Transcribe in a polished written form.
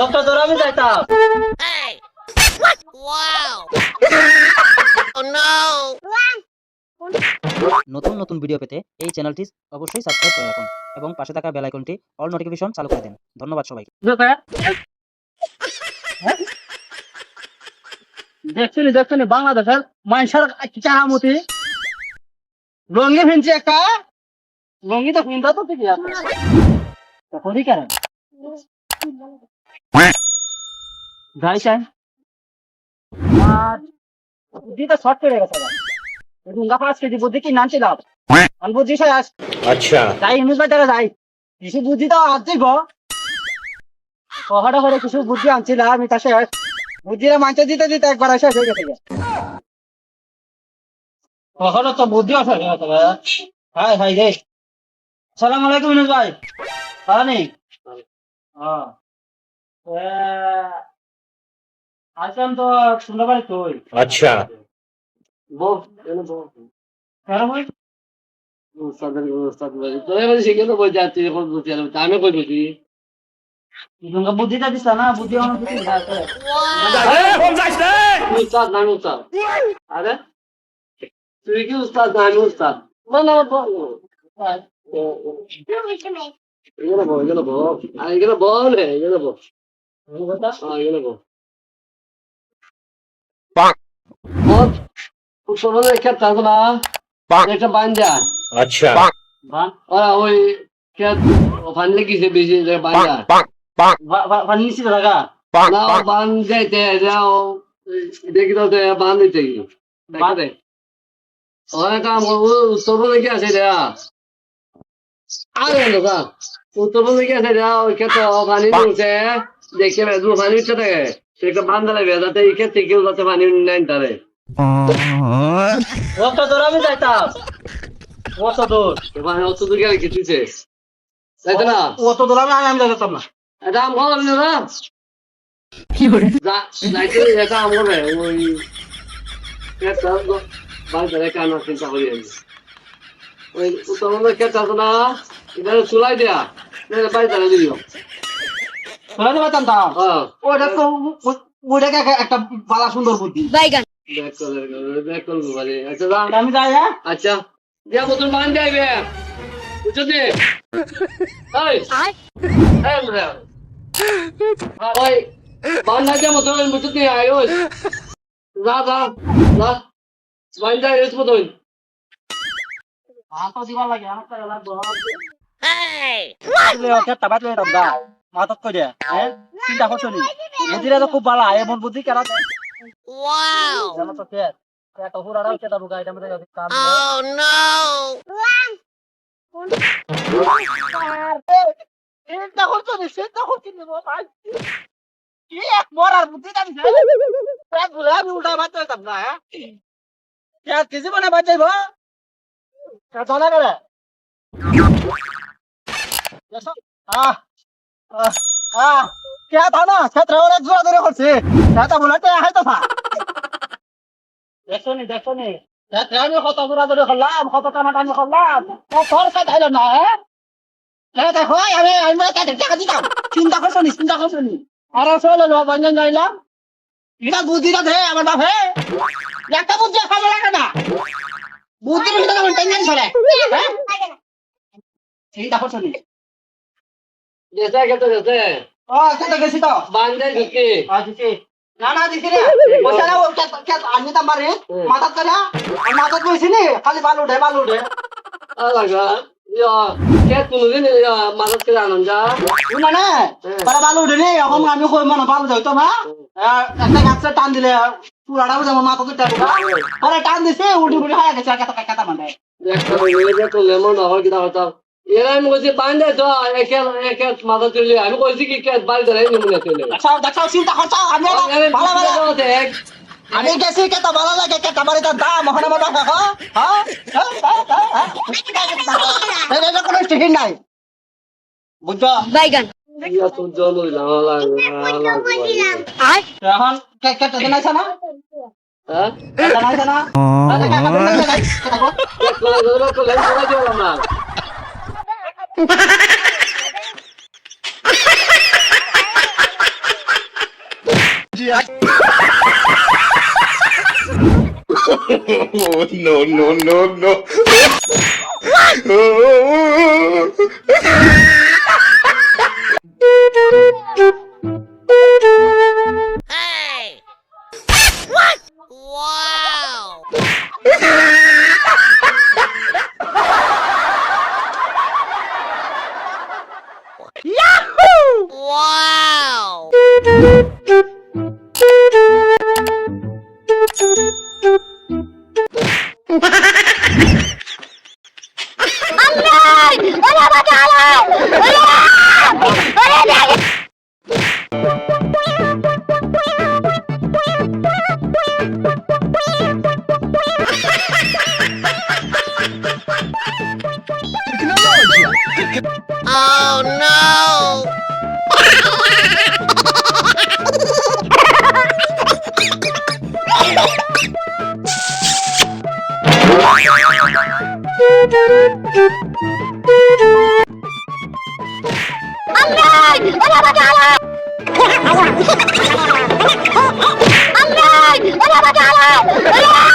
ওটা ধরে আমি যাইতাম। নতুন নতুন ভিডিও পেতে এই চ্যানেলটি অবশ্যই সাবস্ক্রাইব করে রাখুন এবং পাশে থাকা বেল আইকনটি অল নোটিফিকেশন চালু করে দিন। ধন্যবাদ সবাইকে। দেখছনি বাংলাদেশের মানুষের চাহামতি লঙ্গি ফিনছে একটা লঙ্গি তো ফিনতা তো ঠিকই আছে করি কেন যাই চাই আর বুদ্ধিটা শর্ট করে গেছে ডুঙ্গা 5 কেজি বুদ্ধি কি নানছিলাম আমি বুদ্ধি শেষ अच्छा যাই ইংলিশ বাজারে যাই কিছু বুদ্ধি তো আজ যাইব কহাটা করে কিছু বুদ্ধি আনছিলাম আমি তা শেষ বুদ্ধিরা মানতে দিতে দিতে একবার শেষ হয়ে গেছে কখনো তো বুদ্ধি আসে হাই হাই রে আসসালামু আলাইকুম ইনুস ভাই পানি হ্যাঁ আসলাম তো শুনতে পারি তুই अच्छा বল কেন ভাই তোমাকে বুদ্ধিটা দিস না বুদ্ধি আমার বুদ্ধি আছে আরে তুই কি উস্তাদ না আমি উস্তাদ না এখানে বল একটা বাঞ্জা अच्छा ওই ফান লেগেছে বেশি বাঞ্জা ফান নিচে থাকা না বান যাইতে যাও দেখি তো বান দিতে বাদে ওটা উত্তর দিকে আছে দেয়া আরে না উত্তর দিকে আছে দেয়া ওই ক্ষেত্রে পানি নিচে দেখে বেদু পানি উঠতে থাকে সেটা বান্ধা লাগবে যাতে এই ক্ষেত্রে কেউ যাতে পানি নেন তারে ওটা ধরে আমি যাইতাম অত দূর গেলে কিছুছে তাইতো না অত দূর আমি যাইতাম না এটা আম খাওয়ার না কি করে যাইতে এটা আম খাবে ওই বাড়িতে কানা চিন্তা করি আমি ওই উত্তরবঙ্গের ক্ষেত্রে আছে না এটা চুলাই দেয়া বাড়িতে দিও চুলাই দেবা টানতা ওটা তো ওইটাকে একটা বালা সুন্দর বুদ্ধি আমি যাই হ্যাঁ আচ্ছা দিয়া বোতল মান যাইবে বুঝছো নি ওই মান না দিয়া বোতল বুঝছো নি আয় ওই যা মান যাই এস বোতল তো দিবা লাগে আমার টাকা লাগবে ওকে টাকা দিয়ে দাও মাথাত কই দে হ্যাঁ চিন্তা করছো নি বুদ্ধিটা তো খুব ভালো এমন বুদ্ধি কেন ওয়াও জানো তো কে তো পুরাটা কে দাও গাইটা মধ্যে কাম oh no চিন্তা করছো নি ভাই কি এক মরার বুদ্ধি দাম আমি উল্টা বাচ্চা হইতাম না হ্যাঁ क्या किसी को ना बचे भो क्या दोना करे जैसा क्या था ना क्षेत्र और एक जोड़ा धरे करছে क्या था बोलते है तो था দেখো নি क्षेत्र আমি কত জোড়া ধরে করলাম কত টানা টানি করলাম ও খরচ খাইলো না হ্যাঁ দেখো আমি টাকা দিতাম চিন্তা করছো নি আর চলে যাও বন্ধন যাইলাম এটা বুদ্ধিটা দে আমার বাপে একটা বুদ্ধি খাবে লাগে না বুদ্ধি মিলতে না টেনশন চলে হ্যাঁ চিন্তা করছো নি যেতে ও কেটে গেছি তো বান্ধে ঢুকে দিছি না দিছি রে পয়সা না কে আমি তো মারে মাথা করে আর মাথা কইছি নি খালি বালু উঠে লাগা কে কোনদিন মাথা করে আনন্দ যা না para বালু উঠে নি এখন আমি কই মনে বালু যাইতো না একটা গাছে টান দিলে পুরাটা যেমন মাথা তো টাকা পরে টান দিছে উঠি হায়া গেছে কাটা মানে একটা মেয়ে তো লেমন হয় কি দাও এরা আমি কইছি বান্ধে তো একে মাথা তুলে আমি কইছি কি কে বাড়ি ধরে নিমনে তুলে দেখাও চিন্তা করছো আমি ভালো দেখ আমি গেছি কে তো ভালো লাগে কে তোমার এটা দাম ওখানে মত দেখো হ্যাঁ এটা কোনো ঠিক নাই বুঝছো বাইগান ইয়া তো জল লাগে এখন কে তো জানাইছ না হ্যাঁ জানাইছ না আরে কাকা বলে দেখো দেখো না Oh, no, no, no, no. Allah!